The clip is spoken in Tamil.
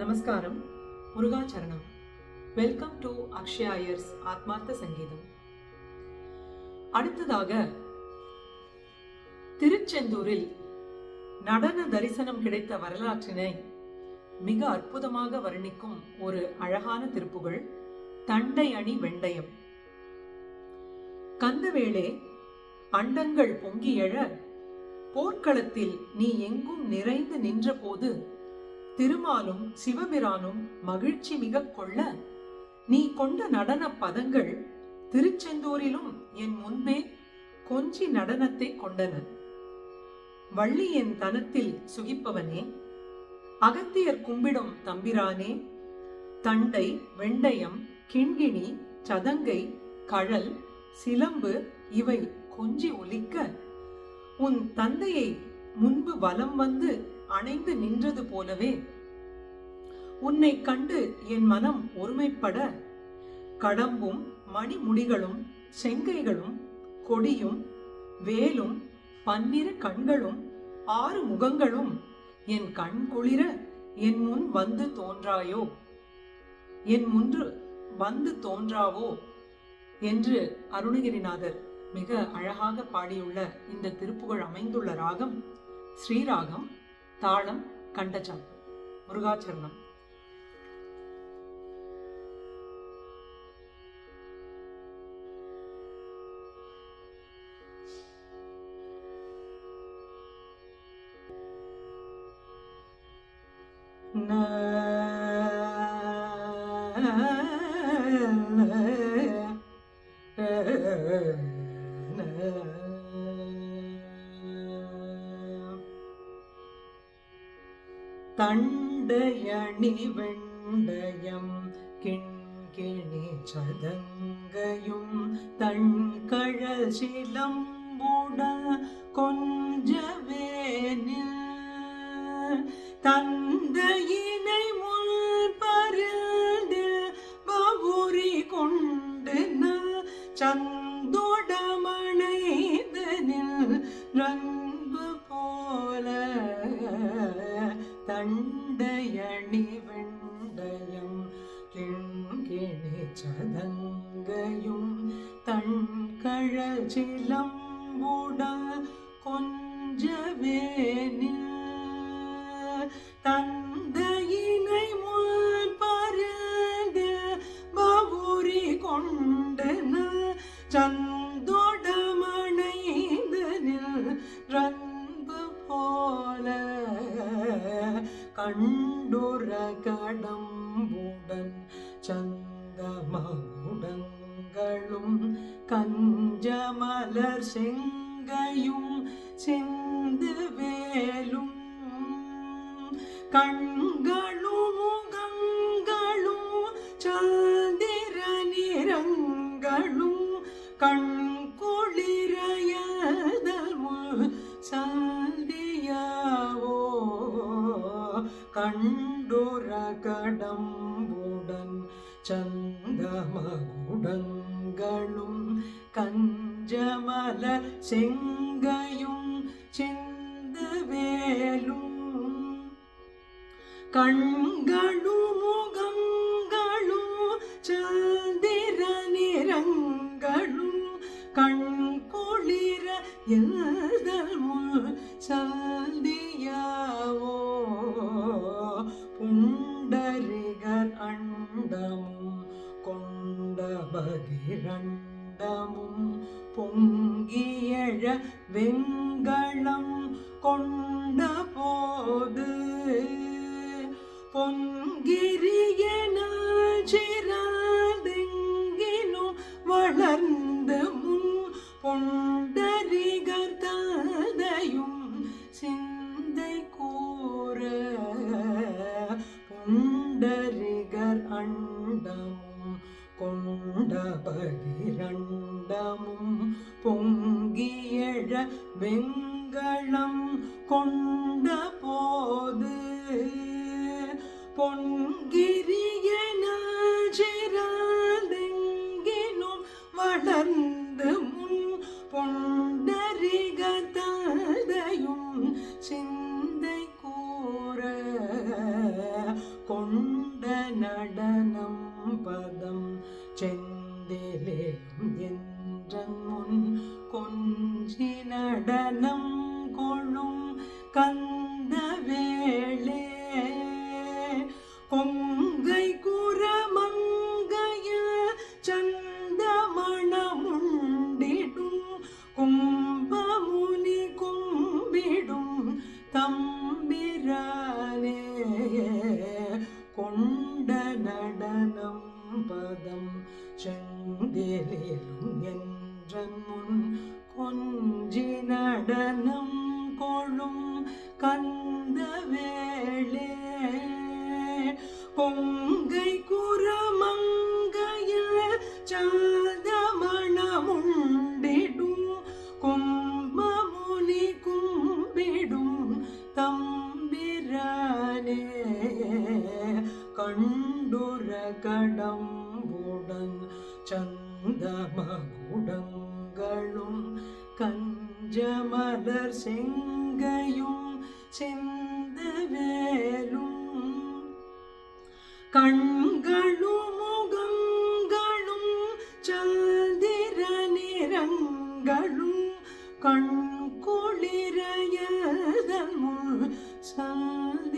நமஸ்காரம். முருகாச்சரணம். வெல்கம் டு அக்ஷயா ஐயர்ஸ் ஆத்மார்த்த சங்கீதம். அடுத்ததாக திருச்செந்தூரில் நடன தரிசனம் கிடைத்த வரலாற்றினை மிக அற்புதமாக வர்ணிக்கும் ஒரு அழகான திருப்புகழ் தண்டை அணி வெண்டயம். கந்தவேளே, அண்டங்கள் பொங்கி எழ போர்க்களத்தில் நீ எங்கும் நிறைந்து நின்ற போது திருமாலும் சிவபிரானும் மகிழ்ச்சி மிக கொள்ள நீ கொண்ட நடன பதங்கள் திருச்செந்தூரிலும் என் முன்பே கொஞ்சி நடனத்தை கொண்டன. வள்ளி என் தனத்தில் சுகிப்பவனே, அகத்தியர் கும்பிடும் தம்பிரானே, தண்டை, வெண்டயம், கிண்கிணி, சதங்கை, கழல், சிலம்பு இவை கொஞ்சி ஒலிக்க உன் தந்தையை முன்பு வலம் வந்து அணைந்து நின்றது போலவே உன்னை கண்டு என் மனம் ஒருமைப்பட கடம்பும் மணிமுடிகளும் செங்கைகளும் கொடியும் வேலும் 12 கண்களும் 6 முகங்களும் என் கண் குளிர என் முன் வந்து தோன்றாயோ, என் முன்று வந்து தோன்றாவோ என்று அருணகிரிநாதர் மிக அழகாக பாடியுள்ள இந்த திருப்புகழ் அமைந்துள்ள ராகம் ஸ்ரீராகம், தாளம் கண்டச்சாப்பு. முருகாச்சரணம். தண்டையணி வெண்டயம் கிண்கிணி சதங்கையும் தண்கழல் சிலம்புட கொஞ்சவேனில் தந்தையினை முள் பருந்தில் பவுரி கொண்டு சந்தோடமணைதனில் ரன்பு போல தண்டையணி வெண்டயம் கிண்கிணி சதங்கையும் தண்கழல் சிலம்புட கொஞ்சவேனில் தந்தையினை முள் பருந்தில் பவுரி கொண்டு சந்தோடமணைதனில் ரன்பு போல கண்டுர கடம்புடன் சந்தமகுடங்களும் கஞ்சமலர் செங்கையும் சிந்து வேலும் கண்களும் முகங்களும் சந்திர நிறங்களும் கண்குளிரையதல் சந்தியாவோ கண்டுர கடம்புடன் சந்தமகுடங்களும் கஞ்சமல செங்கையும் சிந்து வேலும் கண்களும் முகங்களும் சந்திர நிறங்களும் கண்குளிர எழுதல் சந்தியாவோ புண்டரிகர் அண்டமும் கொண்ட பகிரண்டமும் பொங்கியழ வெங்களம் கொண்ட போது பொன்கிரியன சிறந்தெங்கினும் வளர்ந்து முன் பொண்டரிகர் தந்தையும் சிந்தை கூற பொண்டரிகர் அண்டமும் கொண்ட பகிரண்டமும் பொங்கியழ வெங்களம் கொண்ட போது பொன்கிரியன சிறந்தெங்கினும் வளர்ந்து முன் பொண்டரிக தந்தையும் சிந்தை கூற கொண்ட நடனம் பதம் செந்திலேலும் என்றன் முன் கொஞ்சி நடனம் கொள்ளும் கந்தவேளே கொங்கை குரமங்கைய சந்தமணமுண்டிடும் கும்பமுனி கும்பிடும் தம்பிரானே கொண்ட நடனம் பதம் செந்திலேலும் என்றன் முன் கொஞ்சி நடனம் கொள்ளும் கந்தவேளே கொங்கை குரமங்கைய சந்தமணமுண்டிடும் கும்பமுனி கும்பிடும் தம்பிரானே கண்டுர கடம்புடன் சந்தமகுடங்களும் கஞ்சமலர் செங்கையும் செந்தவேலும் கண்களும் முகங்களும் சந்திர நிறங்களும் கண் குளிரையதன் முன் சந்திரானே